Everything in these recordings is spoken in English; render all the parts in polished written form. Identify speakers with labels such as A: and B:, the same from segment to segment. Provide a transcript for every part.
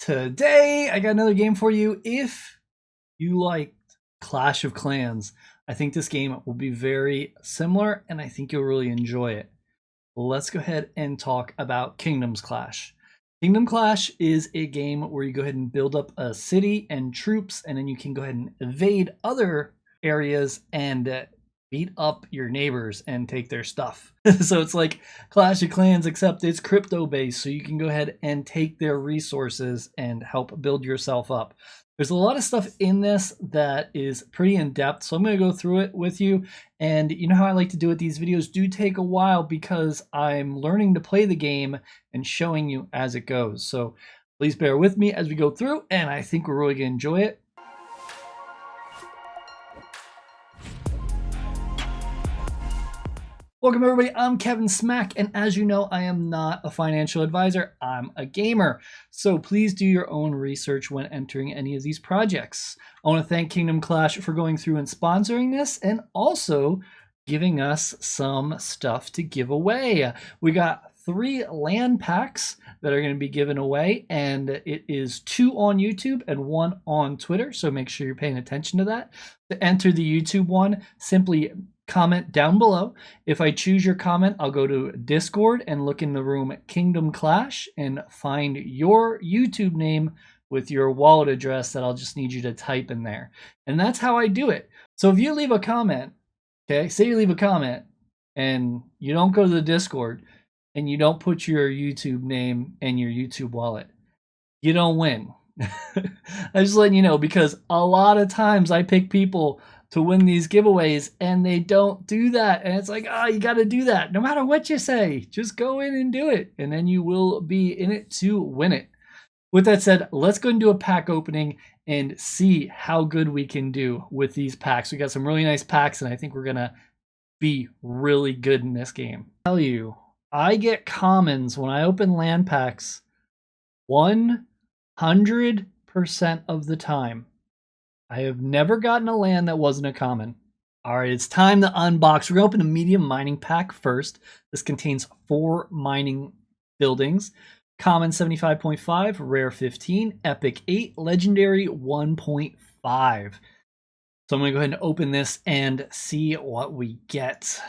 A: Today, I got another game for you. If you like Clash of Clans, I think this game will be very similar, and I think you'll really enjoy it. Let's go ahead and talk about Kingdoms Clash. Kingdom Clash is a game where you go ahead and build up a city and troops, and then you can go ahead and invade other areas and beat up your neighbors and take their stuff. So it's like Clash of Clans, except it's crypto based, so you can go ahead and take their resources and help build yourself up. There's a lot of stuff in this that is pretty in depth, so I'm going to go through it with you. And you know how I like to do it, these videos do take a while because I'm learning to play the game and showing you as it goes. So please bear with me as we go through, and I think we're really going to enjoy it. Welcome everybody, I'm Kevinsmak, and as you know, I am not a financial advisor, I'm a gamer. So please do your own research when entering any of these projects. I want to thank Kingdom Clash for going through and sponsoring this, and also giving us some stuff to give away. We got 3 land packs that are going to be given away, and it is 2 on YouTube and 1 on Twitter, so make sure you're paying attention to that. To enter the YouTube one, simply comment down below. If I choose your comment, I'll go to Discord and look in the room Kingdom Clash and find your YouTube name with your wallet address that I'll just need you to type in there. And that's how I do it. So if you leave a comment, okay, say you leave a comment and you don't go to the Discord and you don't put your YouTube name and your YouTube wallet, you don't win. I'm just letting you know, because a lot of times I pick people to win these giveaways and they don't do that, and it's like, oh, you got to do that no matter what you say. Just go in and do it, and then you will be in it to win it. With that said, let's go and do a pack opening and see how good we can do with these packs. We got some really nice packs, and I think we're gonna be really good in this game. I'll tell you, I get commons when I open land packs 100% of the time. I have never gotten a land that wasn't a common. All right, it's time to unbox. We're going to open a medium mining pack first. This contains 4 mining buildings. Common 75.5, rare 15, epic 8, legendary 1.5. So I'm going to go ahead and open this and see what we get.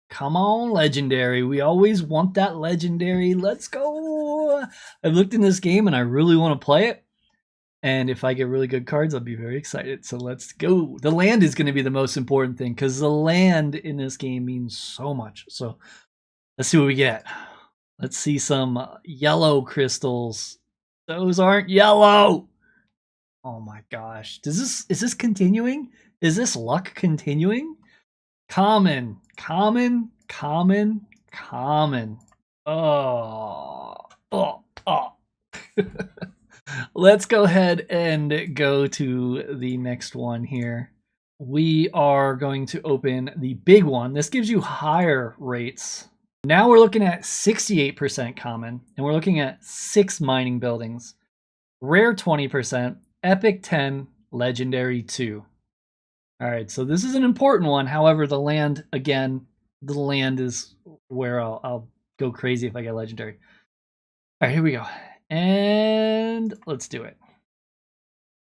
A: Come on, legendary. We always want that legendary. Let's go. I've looked in this game and I really want to play it. And if I get really good cards, I'll be very excited. So let's go. The land is going to be the most important thing, because the land in this game means so much. So let's see what we get. Let's see some yellow crystals. Those aren't yellow. Oh my gosh. Is this continuing? Is this luck continuing? Common, common, common, common. Oh. Let's go ahead and go to the next one here. We are going to open the big one. This gives you higher rates. Now we're looking at 68% common, and we're looking at 6 mining buildings. Rare 20%, epic 10, legendary 2. All right, so this is an important one. However, the land, again, the land is where I'll go crazy if I get legendary. All right, here we go. And let's do it.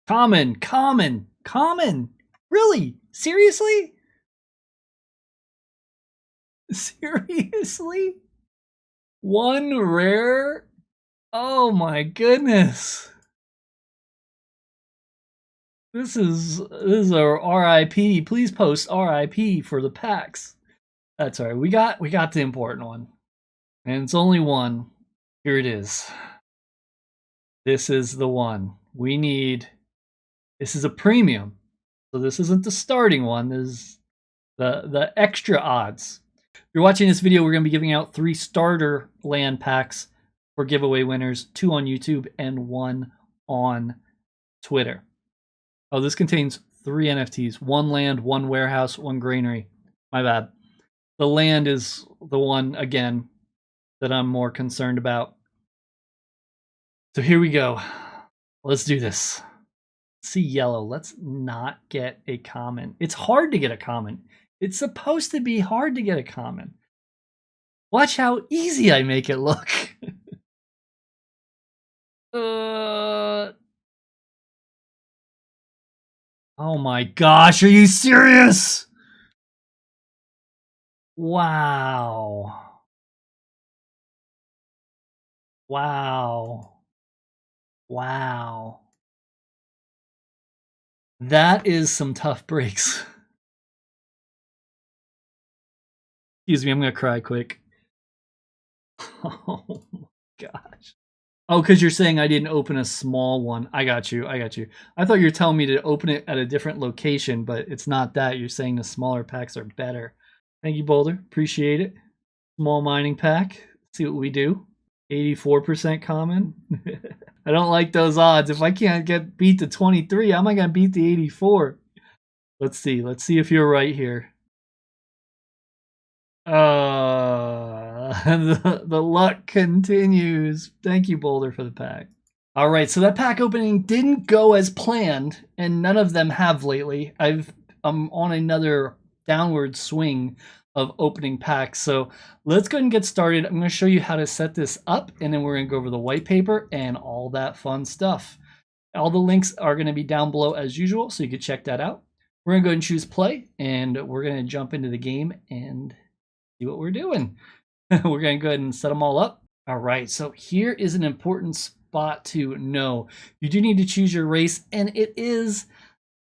A: Common, common, common. Really? Seriously? Seriously? 1 rare? Oh my goodness. This is a RIP. Please post RIP for the packs. That's all right. We got the important one. And it's only 1. Here it is. This is the one we need. This is a premium, so this isn't the starting one. This is the extra odds. If you're watching this video, we're going to be giving out 3 starter land packs for giveaway winners, 2 on YouTube and 1 on Twitter. Oh, this contains 3 NFTs, 1 land, 1 warehouse, 1 granary. My bad. The land is the one, again, that I'm more concerned about. So here we go. Let's do this. Let's see yellow. Let's not get a common. It's hard to get a common. It's supposed to be hard to get a common. Watch how easy I make it look. Oh my gosh, are you serious? Wow. Wow. Wow. That is some tough breaks. Excuse me, I'm gonna cry quick. Oh my gosh. Oh, because you're saying I didn't open a small one. I got you. I got you. I thought you were telling me to open it at a different location, but it's not that. You're saying the smaller packs are better. Thank you, Boulder. Appreciate it. Small mining pack. See what we do. 84% common. I don't like those odds. If I can't get beat the 23, how am I gonna beat the 84? Let's see. Let's see if you're right here. The luck continues. Thank you, Boulder, for the pack. All right, so that pack opening didn't go as planned, and none of them have lately. I'm on another downward swing of opening packs. So let's go ahead and get started. I'm going to show you how to set this up, and then we're going to go over the white paper and all that fun stuff. All the links are going to be down below as usual, so you can check that out. We're going to go ahead and choose play, and we're going to jump into the game and see what we're doing. We're going to go ahead and set them all up. All right, so here is an important spot to know. You do need to choose your race, and it is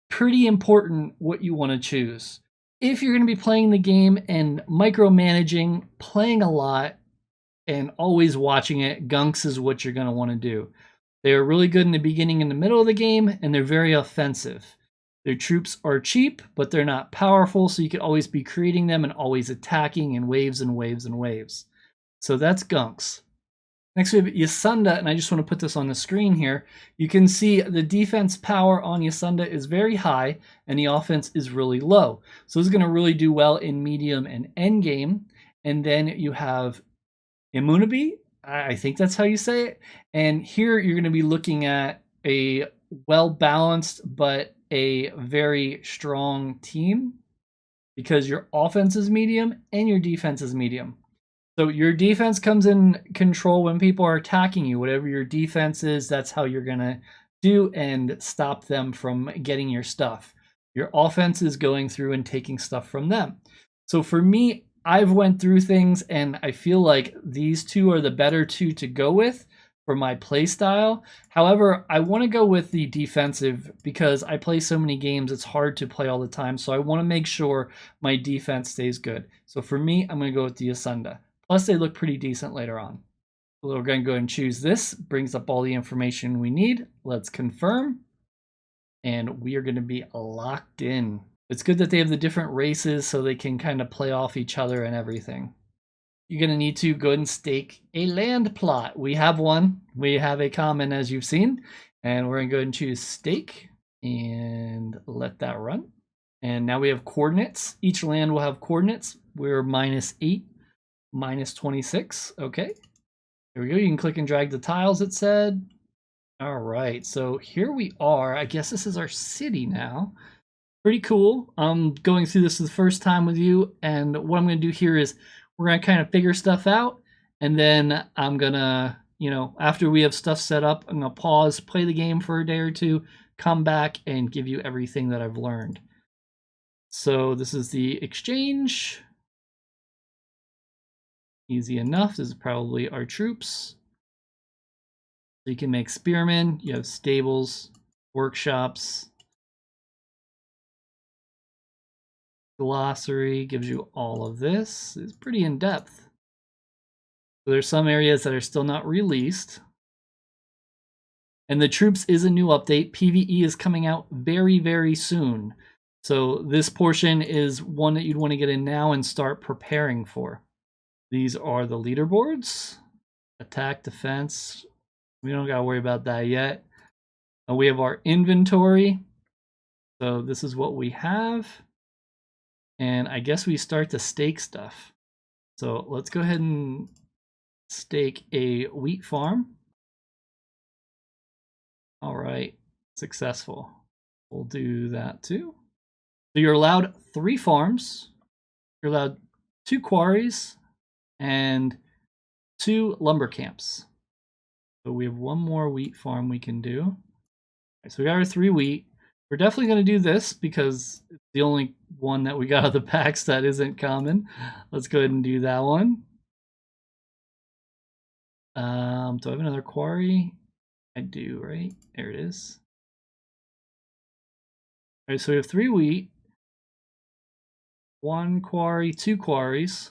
A: pretty important what you want to choose. If you're going to be playing the game and micromanaging, playing a lot, and always watching it, gunks is what you're going to want to do. They are really good in the beginning and the middle of the game, and they're very offensive. Their troops are cheap, but they're not powerful, so you can always be creating them and always attacking in waves and waves and waves. So that's gunks. Next we have Yasunda, and I just want to put this on the screen here. You can see the defense power on Yasunda is very high, and the offense is really low. So this is going to really do well in medium and end game. And then you have Immunabi, I think that's how you say it. And here you're going to be looking at a well-balanced but a very strong team because your offense is medium and your defense is medium. So your defense comes in control when people are attacking you. Whatever your defense is, that's how you're going to do and stop them from getting your stuff. Your offense is going through and taking stuff from them. So for me, I've went through things and I feel like these two are the better two to go with for my play style. However, I want to go with the defensive because I play so many games, it's hard to play all the time. So I want to make sure my defense stays good. So for me, I'm going to go with the Yasunda. Plus, they look pretty decent later on. We're going to go and choose this. Brings up all the information we need. Let's confirm. And we are going to be locked in. It's good that they have the different races so they can kind of play off each other and everything. You're going to need to go and stake a land plot. We have one. We have a common, as you've seen. And we're going to go and choose stake and let that run. And now we have coordinates. Each land will have coordinates. We're -8. -26. Okay, there we go. You can click and drag the tiles, it said. All right, so here we are. I guess this is our city now. Pretty cool. I'm going through this for the first time with you, and what I'm going to do here is we're going to kind of figure stuff out, and then I'm going to, after we have stuff set up, I'm going to pause, play the game for a day or two, come back, and give you everything that I've learned. So this is the exchange. Easy enough. This is probably our troops. So you can make spearmen. You have stables, workshops. Glossary gives you all of this. It's pretty in depth. So there's some areas that are still not released. And the troops is a new update. PvE is coming out very, very soon. So this portion is one that you'd want to get in now and start preparing for. These are the leaderboards. Attack, defense. We don't got to worry about that yet. We have our inventory. So this is what we have. And I guess we start to stake stuff. So let's go ahead and stake a wheat farm. All right, successful. We'll do that too. So you're allowed 3 farms. You're allowed 2 quarries and 2 lumber camps. So we have 1 more wheat farm we can do. Right, so we got our 3 wheat. We're definitely going to do this because it's the only one that we got out of the packs that isn't common. Let's go ahead and do that one. Do I have another quarry? I do, right? There it is. All right, so we have 3 wheat, 1 quarry, 2 quarries.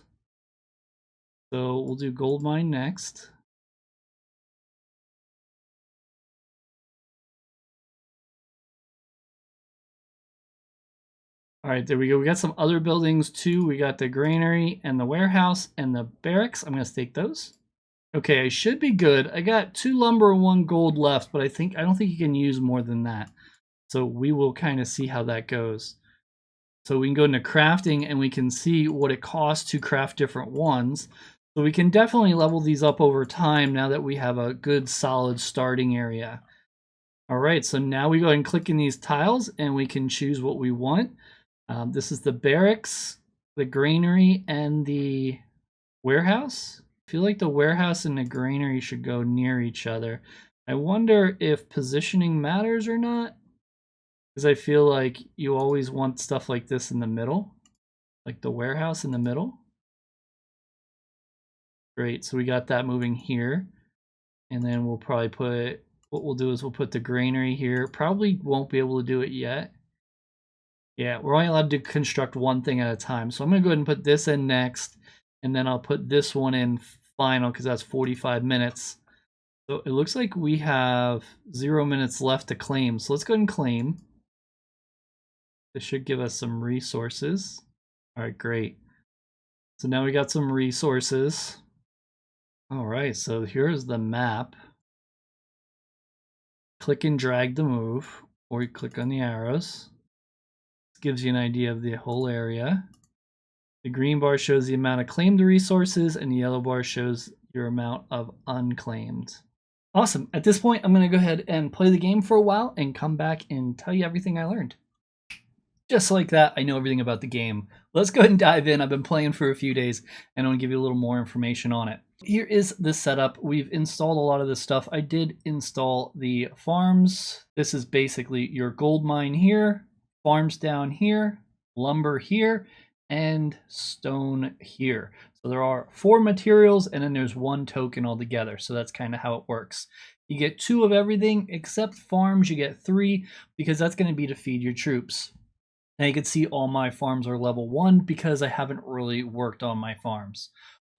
A: So we'll do gold mine next. All right, there we go. We got some other buildings too. We got the granary and the warehouse and the barracks. I'm going to stake those. Okay, I should be good. I got 2 lumber and 1 gold left, but I don't think you can use more than that. So we will kind of see how that goes. So we can go into crafting and we can see what it costs to craft different ones. So we can definitely level these up over time now that we have a good solid starting area. All right, so now we go ahead and click in these tiles and we can choose what we want. This is the barracks, the granary, and the warehouse. I feel like the warehouse and the granary should go near each other. I wonder if positioning matters or not, because I feel like you always want stuff like this in the middle, like the warehouse in the middle. Great, so we got that moving here. And then we'll probably put, what we'll do is we'll put the granary here. Probably won't be able to do it yet. Yeah, we're only allowed to construct one thing at a time. So I'm going to go ahead and put this in next, and then I'll put this one in final because that's 45 minutes. So it looks like we have 0 minutes left to claim. So let's go ahead and claim. This should give us some resources. All right, great. So now we got some resources. All right, so here's the map. Click and drag to move, or you click on the arrows. Gives you an idea of the whole area. The green bar shows the amount of claimed resources, and the yellow bar shows your amount of unclaimed. Awesome. At this point, I'm going to go ahead and play the game for a while and come back and tell you everything I learned. Just like that, I know everything about the game. Let's go ahead and dive in. I've been playing for a few days, and I want to give you a little more information on it. Here is the setup. We've installed a lot of this stuff. I did install the farms. This is basically your gold mine here, farms down here, lumber here, and stone here. So there are 4 materials and then there's 1 token altogether. So that's kind of how it works. You get 2 of everything except farms. You get 3 because that's going to be to feed your troops. Now you can see all my farms are level 1 because I haven't really worked on my farms.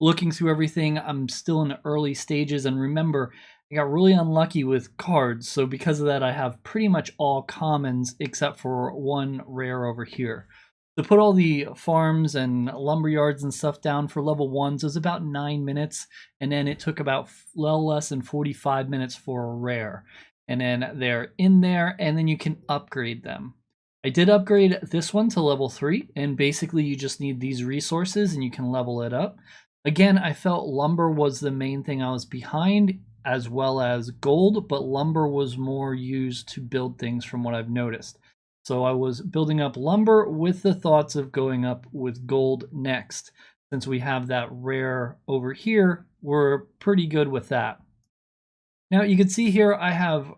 A: Looking through everything, I'm still in the early stages, and remember, I got really unlucky with cards, so because of that I have pretty much all commons except for 1 rare over here. To put all the farms and lumber yards and stuff down for level 1s was about 9 minutes, and then it took about well less than 45 minutes for a rare. And then they're in there, and then you can upgrade them. I did upgrade this one to level 3, and basically you just need these resources and you can level it up. Again, I felt lumber was the main thing I was behind, as well as gold, but lumber was more used to build things from what I've noticed. So I was building up lumber with the thoughts of going up with gold next. Since we have that rare over here, we're pretty good with that. Now you can see here I have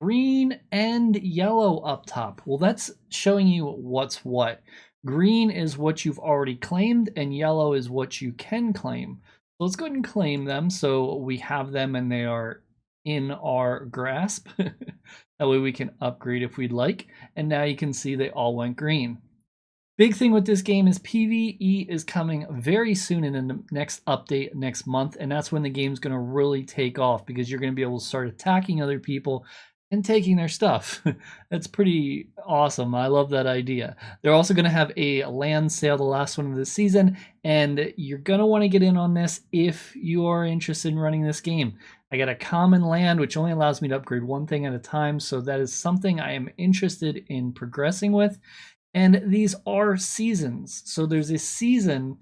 A: green and yellow up top. Well, that's showing you what's what. Green is what you've already claimed, and yellow is what you can claim. So let's go ahead and claim them so we have them and they are in our grasp. That way we can upgrade if we'd like. And now you can see they all went green. Big thing with this game is PvE is coming very soon in the next update next month, and that's when the game's going to really take off because you're going to be able to start attacking other people and taking their stuff. That's pretty awesome. I love that idea. They're also going to have a land sale, the last one of the season, and you're going to want to get in on this if you are interested in running this game. I got a common land, which only allows me to upgrade 1 thing at a time, so that is something I am interested in progressing with. And these are seasons. So there's a season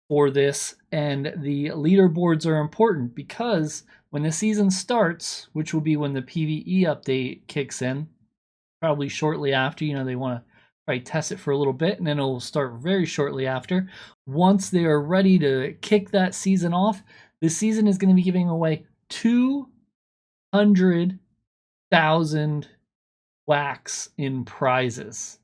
A: for this, and the leaderboards are important because when the season starts, which will be when the PvE update kicks in, probably shortly after, they want to probably test it for a little bit, and then it'll start very shortly after. Once they are ready to kick that season off, the season is going to be giving away 200,000 wax in prizes.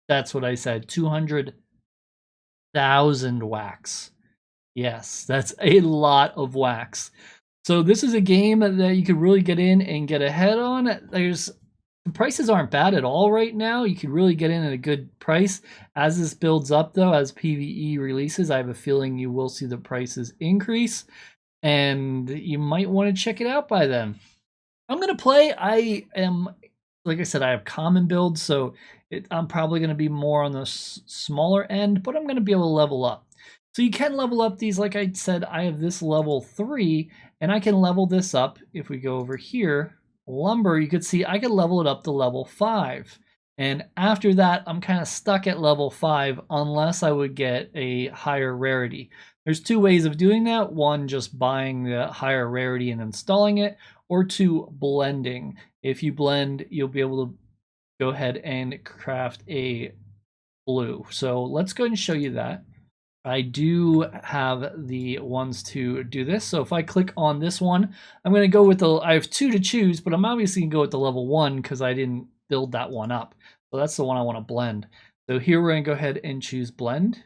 A: That's what I said, 200,000 wax. Yes, that's a lot of wax. So this is a game that you could really get in and get ahead on. The prices aren't bad at all right now. You could really get in at a good price. As this builds up though, as PvE releases, I have a feeling you will see the prices increase and you might want to check it out by then. I'm going to play. Like I said, I have common builds, so I'm probably going to be more on the smaller end, but I'm going to be able to level up. So you can level up these. Like I said, I have this level 3, and I can level this up. If we go over here, lumber, you could see I could level it up to level 5. And after that, I'm kind of stuck at level 5 unless I would get a higher rarity. There's 2 ways of doing that. One, just buying the higher rarity and installing it, or 2, blending. If you blend, you'll be able to go ahead and craft a blue. So let's go ahead and show you that. I do have the ones to do this. So if I click on this one, I'm going to go with I have 2 to choose, but I'm obviously going to go with the level 1 because I didn't build that one up. So that's the one I want to blend. So here we're going to go ahead and choose blend.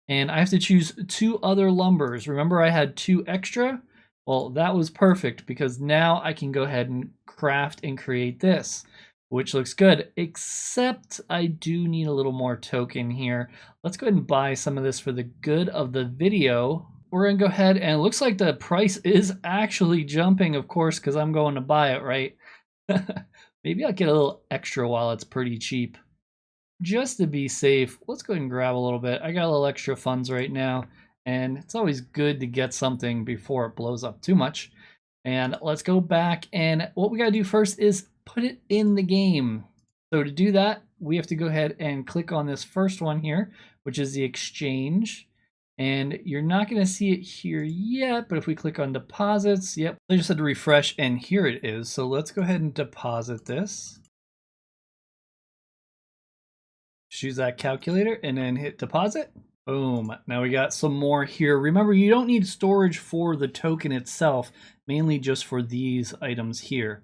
A: And I have to choose 2 other lumbers. Remember I had 2 extra? Well, that was perfect because now I can go ahead and craft and create this, which looks good, except I do need a little more token here. Let's go ahead and buy some of this for the good of the video. We're gonna go ahead, and it looks like the price is actually jumping, of course, because I'm going to buy it, right? Maybe I'll get a little extra while it's pretty cheap. Just to be safe, let's go ahead and grab a little bit. I got a little extra funds right now, and it's always good to get something before it blows up too much. And let's go back, and what we gotta do first is put it in the game. So to do that, we have to go ahead and click on this first one here, which is the exchange. And you're not going to see it here yet, but if we click on deposits, yep, I just had to refresh and here it is. So let's go ahead and deposit this. Choose that calculator and then hit deposit. Boom. Now we got some more here. Remember, you don't need storage for the token itself, mainly just for these items here.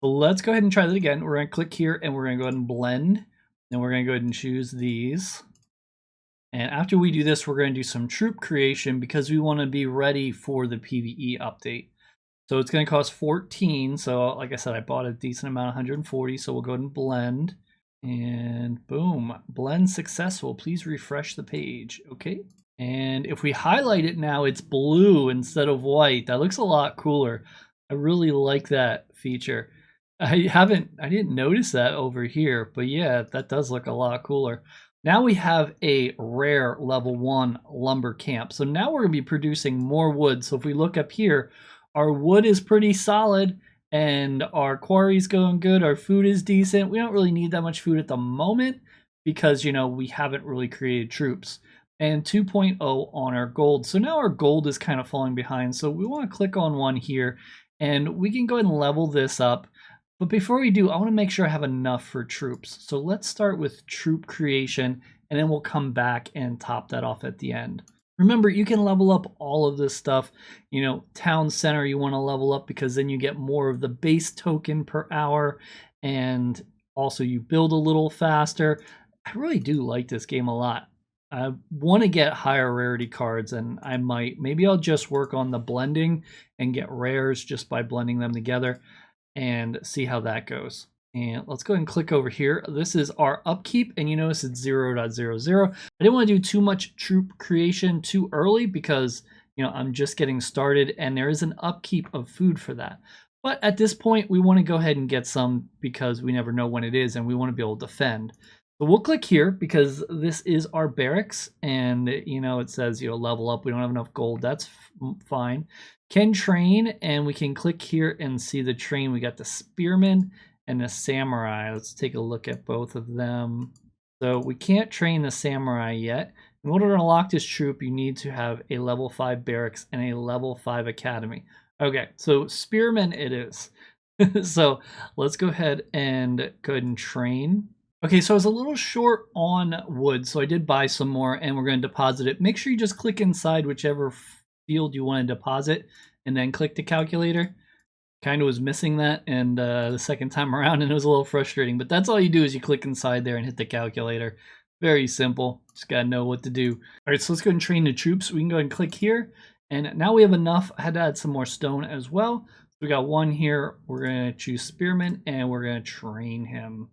A: So let's go ahead and try that again. We're going to click here and we're going to go ahead and blend. Then we're going to go ahead and choose these. And after we do this, we're going to do some troop creation because we want to be ready for the PvE update. So it's going to cost 14. So like I said, I bought a decent amount, 140. So we'll go ahead and blend. And boom, blend successful. Please refresh the page. Okay. And if we highlight it now, it's blue instead of white. That looks a lot cooler. I really like that feature. I didn't notice that over here, but yeah, that does look a lot cooler. Now we have a rare level 1 lumber camp. So now we're going to be producing more wood. So if we look up here, our wood is pretty solid and our quarry's going good. Our food is decent. We don't really need that much food at the moment because, you know, we haven't really created troops. And 2.0 on our gold. So now our gold is kind of falling behind. So we want to click on one here and we can go ahead and level this up. But before we do, I want to make sure I have enough for troops. So let's start with troop creation, and then we'll come back and top that off at the end. Remember, you can level up all of this stuff. You know, town center you want to level up because then you get more of the base token per hour, and also you build a little faster. I really do like this game a lot. I want to get higher rarity cards, and maybe I'll just work on the blending and get rares just by blending them together and see how that goes. And let's go ahead and click over here. This is our upkeep, and you notice it's 0.00. I didn't want to do too much troop creation too early because, you know, I'm just getting started and there is an upkeep of food for that. But at this point, we want to go ahead and get some because we never know when it is and we want to be able to defend. So we'll click here because this is our barracks, and you know, it says, you know, level up. We don't have enough gold. That's fine. Can train, and we can click here and see the train. We got the spearman and the samurai. Let's take a look at both of them. So we can't train the samurai yet. In order to unlock this troop, you need to have a level 5 barracks and a level 5 academy. Okay, so spearman it is. So let's go ahead and train. Okay, so I was a little short on wood, so I did buy some more, and we're going to deposit it. Make sure you just click inside whichever field you want to deposit, and then click the calculator. Kind of was missing that, and the second time around, and it was a little frustrating. But that's all you do is you click inside there and hit the calculator. Very simple. Just gotta know what to do. All right, so let's go ahead and train the troops. We can go ahead and click here, and now we have enough. I had to add some more stone as well. So we got one here. We're gonna choose Spearman, and we're gonna train him.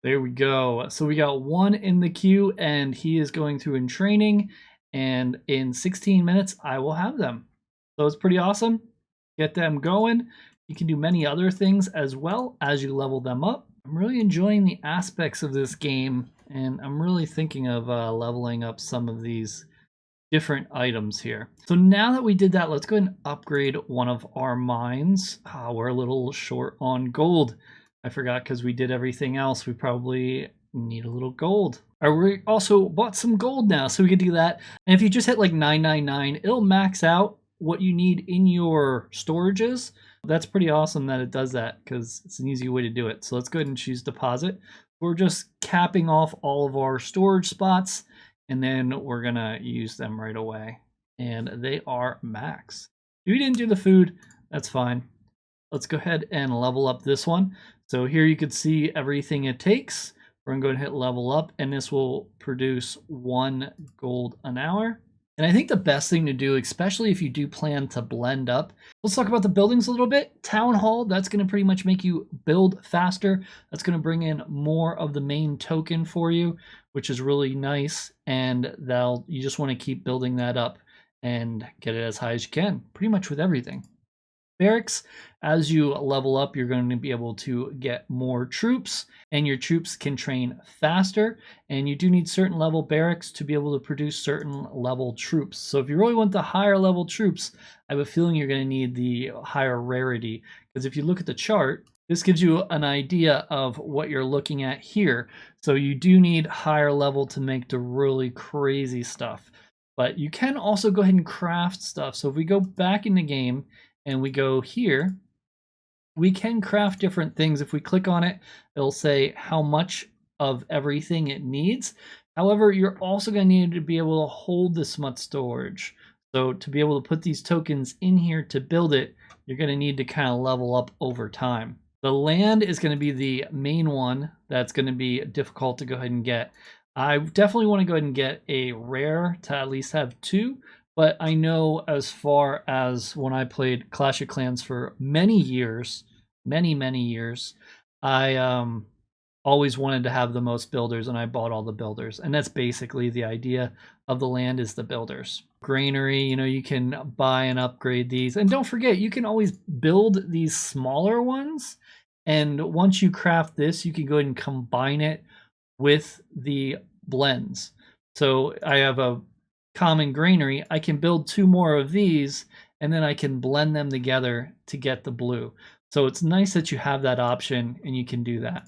A: There we go. So we got one in the queue, and he is going through in training, and in 16 minutes, I will have them. So it's pretty awesome. Get them going. You can do many other things as well as you level them up. I'm really enjoying the aspects of this game, and I'm really thinking of leveling up some of these different items here. So now that we did that, let's go ahead and upgrade one of our mines. We're a little short on gold. I forgot because we did everything else. We probably need a little gold. We also bought some gold now, so we can do that. And if you just hit like 999, it'll max out what you need in your storages. That's pretty awesome that it does that because it's an easy way to do it. So let's go ahead and choose deposit. We're just capping off all of our storage spots, and then we're gonna use them right away. And they are max. If you didn't do the food, that's fine. Let's go ahead and level up this one. So here you can see everything it takes. We're gonna go ahead and hit level up, and this will produce 1 gold an hour. And I think the best thing to do, especially if you do plan to blend up, let's talk about the buildings a little bit. Town Hall, that's going to pretty much make you build faster. That's going to bring in more of the main token for you, which is really nice. And you just want to keep building that up and get it as high as you can, pretty much with everything. Barracks, as you level up, you're going to be able to get more troops, and your troops can train faster, and you do need certain level barracks to be able to produce certain level troops. So if you really want the higher level troops, I have a feeling you're going to need the higher rarity, because if you look at the chart, this gives you an idea of what you're looking at here. So you do need higher level to make the really crazy stuff, but you can also go ahead and craft stuff. So if we go back in the game and we go here, we can craft different things. If we click on it, it'll say how much of everything it needs. However, you're also going to need to be able to hold this much storage. So to be able to put these tokens in here to build it, you're going to need to kind of level up over time. The land is going to be the main one that's going to be difficult to go ahead and get. I definitely want to go ahead and get a rare to at least have 2. But I know as far as when I played Clash of Clans for many years, many years, I always wanted to have the most builders, and I bought all the builders. And that's basically the idea of the land, is the builders. Granary, you can buy and upgrade these. And don't forget, you can always build these smaller ones. And once you craft this, you can go ahead and combine it with the blends. So I have a common granary. I can build 2 more of these, and then I can blend them together to get the blue. So it's nice that you have that option, and you can do that.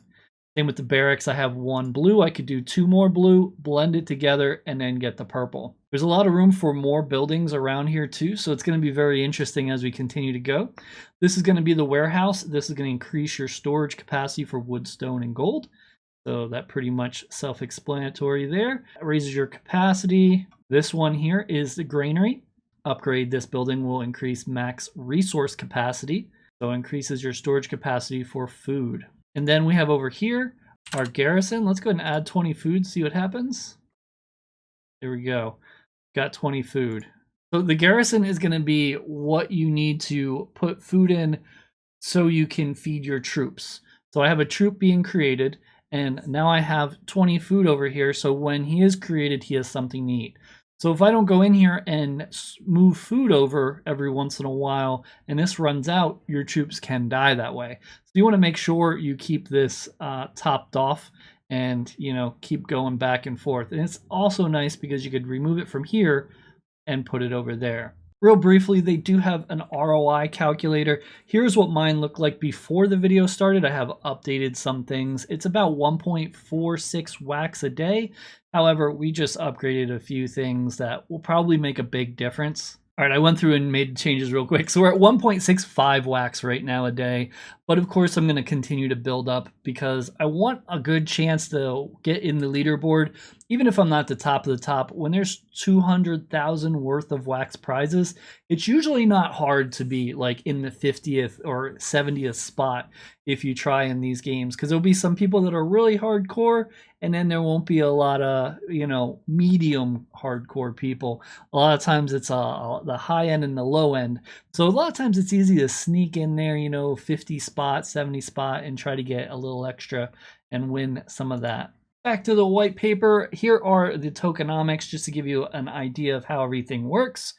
A: Same with the barracks. I have 1 blue. I could do 2 more blue, blend it together, and then get the purple. There's a lot of room for more buildings around here too, so it's going to be very interesting as we continue to go. This is going to be the warehouse. This is going to increase your storage capacity for wood, stone, and gold. So that pretty much self-explanatory there. It raises your capacity. This one here is the granary. Upgrade this building will increase max resource capacity. So increases your storage capacity for food. And then we have over here our garrison. Let's go ahead and add 20 food, see what happens. There we go. Got 20 food. So the garrison is going to be what you need to put food in so you can feed your troops. So I have a troop being created, and now I have 20 food over here. So when he is created, he has something to eat. So if I don't go in here and move food over every once in a while, and this runs out, your troops can die that way. So you want to make sure you keep this topped off and, keep going back and forth. And it's also nice because you could remove it from here and put it over there. Real briefly, they do have an ROI calculator. Here's what mine looked like before the video started. I have updated some things. It's about 1.46 wax a day. However, we just upgraded a few things that will probably make a big difference. All right, I went through and made changes real quick. So we're at 1.65 wax right now a day. But of course, I'm going to continue to build up because I want a good chance to get in the leaderboard. Even if I'm not the top of the top, when there's 200,000 worth of wax prizes, It's usually not hard to be like in the 50th or 70th spot if you try in these games, because there'll be some people that are really hardcore, and then there won't be a lot of, medium hardcore people. A lot of times it's the high end and the low end. So a lot of times it's easy to sneak in there, 50 spot, 70 spot, and try to get a little extra and win some of that. Back to the white paper, here are the tokenomics just to give you an idea of how everything works.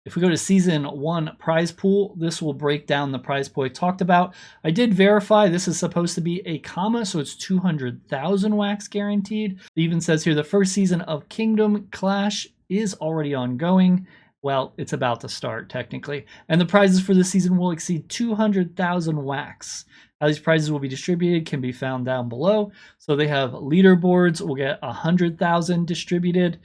A: If we go to season 1 prize pool, this will break down the prize pool I talked about. I did verify this is supposed to be a comma, so it's 200,000 wax guaranteed. It even says here the first season of Kingdom Clash is already ongoing. Well, it's about to start technically. And the prizes for this season will exceed 200,000 wax. How these prizes will be distributed can be found down below. So they have leaderboards, will get 100,000 distributed,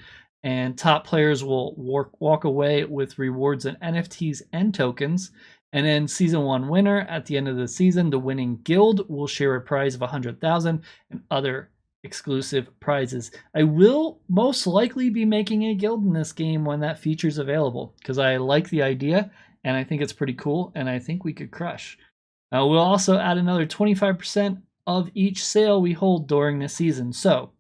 A: and top players will walk away with rewards in NFTs and tokens. And then season 1 winner, at the end of the season, the winning guild will share a prize of 100,000 and other exclusive prizes. I will most likely be making a guild in this game when that feature is available, because I like the idea and I think it's pretty cool, and I think we could crush. We'll also add another 25% of each sale we hold during the season. So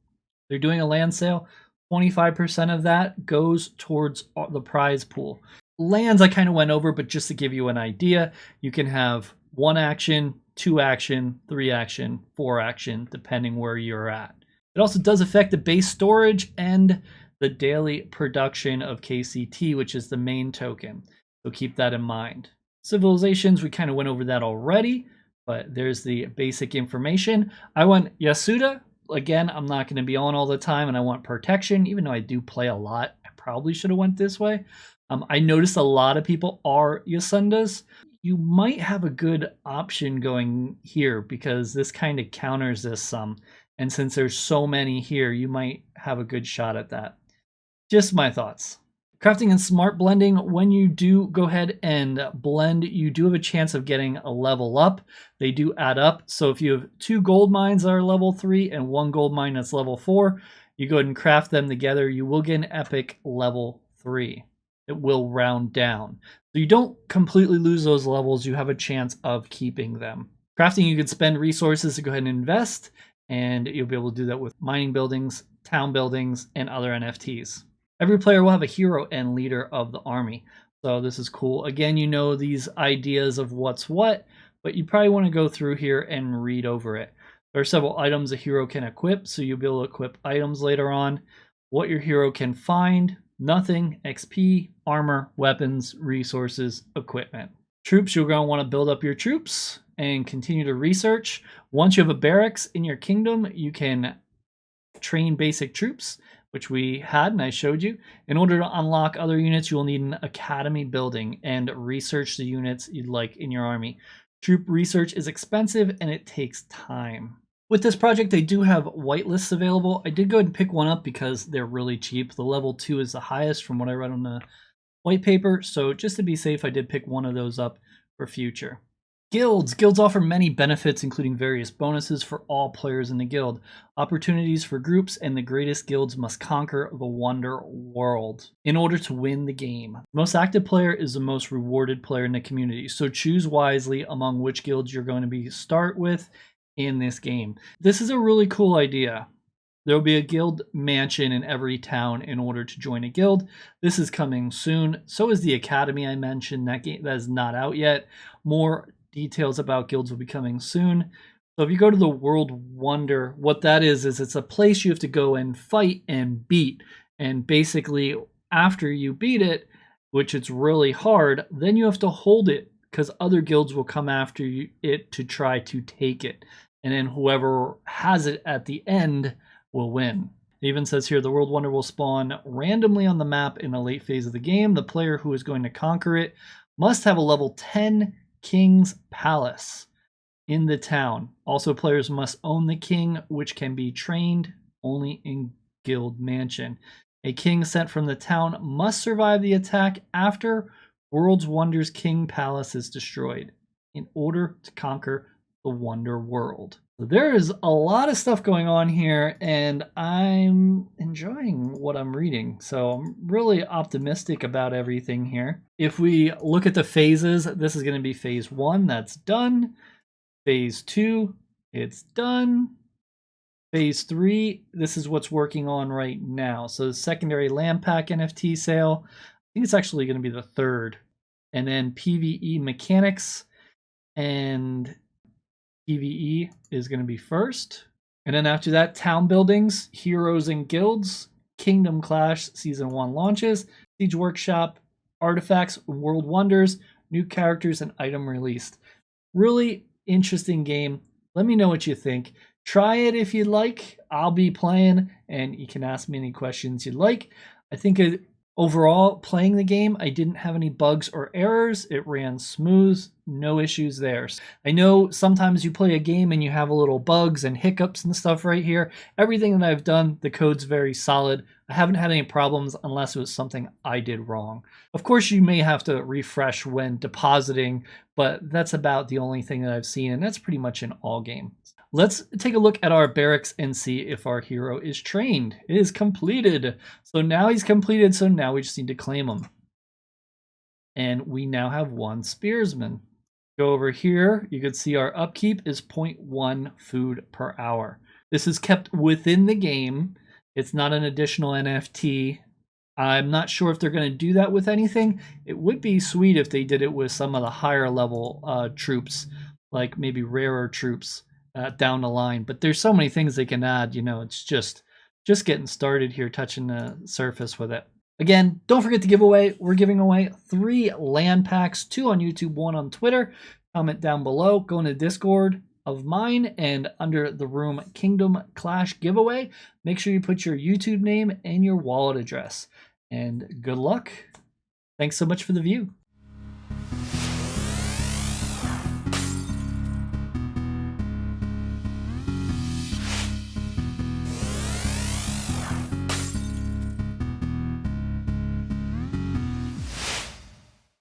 A: they're doing a land sale. 25% of that goes towards the prize pool. Lands I kind of went over, but just to give you an idea, you can have 1 action, 2 action, 3 action, 4 action, depending where you're at. It also does affect the base storage and the daily production of KCT, which is the main token. So keep that in mind. Civilizations, we kind of went over that already, but there's the basic information. I went Yasuda. Again, I'm not going to be on all the time, and I want protection, even though I do play a lot. I probably should have went this way. I noticed a lot of people are Yasundas. You might have a good option going here, because this kind of counters this some. And since there's so many here, you might have a good shot at that. Just my thoughts. Crafting and smart blending, when you do go ahead and blend, you do have a chance of getting a level up. They do add up. So if you have 2 gold mines that are level 3 and 1 gold mine that's level 4, you go ahead and craft them together, you will get an epic level 3. It will round down. So you don't completely lose those levels, you have a chance of keeping them. Crafting, you can spend resources to go ahead and invest, and you'll be able to do that with mining buildings, town buildings, and other NFTs. Every player will have a hero and leader of the army. So this is cool. Again, these ideas of what's what, but you probably want to go through here and read over it. There are several items a hero can equip, so you'll be able to equip items later on. What your hero can find: nothing, XP, armor, weapons, resources, equipment. Troops, you're going to want to build up your troops and continue to research. Once you have a barracks in your kingdom, you can train basic troops, which we had and I showed you. In order to unlock other units, you will need an academy building and research the units you'd like in your army. Troop research is expensive and it takes time. With this project, they do have whitelists available. I did go ahead and pick one up because they're really cheap. The level 2 is the highest from what I read on the white paper. So just to be safe, I did pick one of those up for future. Guilds. Guilds offer many benefits, including various bonuses for all players in the guild, opportunities for groups, and the greatest guilds must conquer the Wonder World in order to win the game. The most active player is the most rewarded player in the community, so choose wisely among which guilds you're going to start with in this game. This is a really cool idea. There will be a guild mansion in every town in order to join a guild. This is coming soon. So is the academy I mentioned. That is not out yet. More details about guilds will be coming soon. So if you go to the World Wonder, what that is it's a place you have to go and fight and beat. And basically, after you beat it, which it's really hard, then you have to hold it, because other guilds will come after it to try to take it. And then whoever has it at the end will win. It even says here the World Wonder will spawn randomly on the map in a late phase of the game. The player who is going to conquer it must have a level 10 King's Palace in the town. Also, players must own the king, which can be trained only in Guild Mansion. A king sent from the town must survive the attack after World's Wonder's King Palace is destroyed in order to conquer the Wonder World. There is a lot of stuff going on here, and I'm enjoying what I'm reading. So I'm really optimistic about everything here. If we look at the phases, this is going to be phase 1. That's done. Phase 2, it's done. Phase 3, this is what's working on right now. So the secondary land pack NFT sale, I think it's actually going to be the 3rd. And then PvE mechanics and PvE is going to be first. And then after that, town buildings, heroes and guilds, Kingdom Clash Season 1 launches, Siege Workshop, artifacts, world wonders, new characters, and item released. Really interesting game. Let me know what you think. Try it if you'd like. I'll be playing, and you can ask me any questions you'd like. I think overall, playing the game, I didn't have any bugs or errors. It ran smooth, no issues there. I know sometimes you play a game and you have a little bugs and hiccups and stuff right here. Everything that I've done, the code's very solid. I haven't had any problems unless it was something I did wrong. Of course, you may have to refresh when depositing, but that's about the only thing that I've seen, and that's pretty much in all games. Let's take a look at our barracks and see if our hero is trained. It is completed. So now he's completed, so now we just need to claim him. And we now have 1 spearsman. Go over here, you can see our upkeep is 0.1 food per hour. This is kept within the game. It's not an additional NFT. I'm not sure if they're going to do that with anything. It would be sweet if they did it with some of the higher level troops, like maybe rarer troops. Down the line, but there's so many things they can add. It's just getting started here, touching the surface with it. Again, don't forget to give away. We're giving away 3 land packs, 2 on YouTube, 1 on Twitter. Comment down below, go into Discord of mine, and under the room Kingdom Clash giveaway, make sure you put your YouTube name and your wallet address. And good luck. Thanks so much for the view.